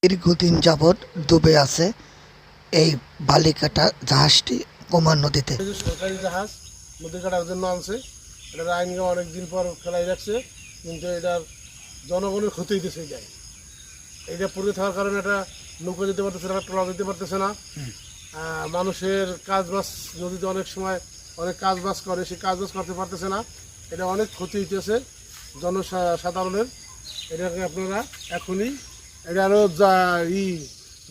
দীর্ঘদিন যাবৎ ডুবে আছে এই বালিকাটা জাহাজটি কোমার নদীতে। এই যে সরকারি জাহাজ নদী কাটার জন্য আনছে, এটার আইনকে অনেকদিন পর ফেলাই রাখছে, কিন্তু এটার জনগণের ক্ষতি হইতেছে। যায় এইটা পড়ে থাকার কারণে এটা নৌকা যেতে পারতেছে না, ট্রলার যেতে পারতেছে না। মানুষের কাজ বাজ নদীতে অনেক সময় অনেক কাজ বাজ করে, সেই কাজ বাজ করতে পারতেছে না। এটা অনেক ক্ষতি হইতেছে জনসাধারণের। এটাকে আপনারা এখনই এটা আরও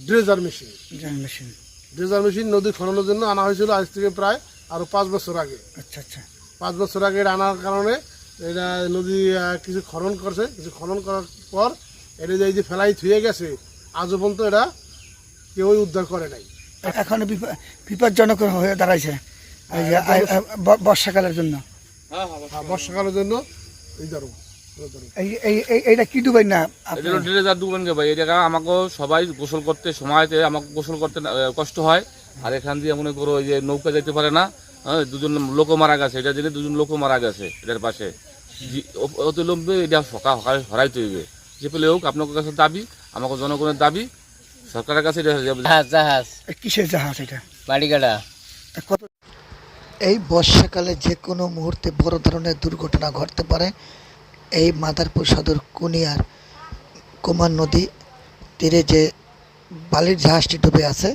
ড্রেজার মেশিন নদী খননের জন্য আনা হয়েছিল আজ থেকে প্রায় আরও 5 বছর আগে। আচ্ছা আচ্ছা, 5 বছর আগে আনার কারণে এটা নদী কিছু খনন করছে, কিছু খনন করার পর এটা যে ফেলাই থুয়ে গেছে, আজও পর্যন্ত এটা কেউই উদ্ধার করে নাই। এখন বিপজ্জনক হয়ে দাঁড়াইছে বর্ষাকালের জন্য। বর্ষাকালের জন্য এইটা কি ডুবাই না ড্রেজার ডুবেন গে ভাই। এটা আমাকে সবাই গোসল করতে সময়তে আমাকে গোসল করতে কষ্ট হয়। আর এখান দিয়ে মনে করো যে নৌকা যেতে পারে না। হ্যাঁ, 2জন লোকও মারা গেছে, এটা জেনে 2জন লোকও মারা গেছে এটার পাশে। অতি লম্বে এটা হরাইতে হইবে। যে পেলে হোক আপনার কাছে দাবি, আমাকে জনগণের দাবি, সরকারের কাছে। জাহাজ কিসের জাহাজ এটা? বাড়িগাড়া। কত এই বর্ষাকালে যে কোনো মুহূর্তে বড় ধরনের দুর্ঘটনা ঘটতে পারে। এই মাদারপুর সদর কুনিয়ার কুমার নদী তীরে যে বালির জাহাজটি ডুবে আছে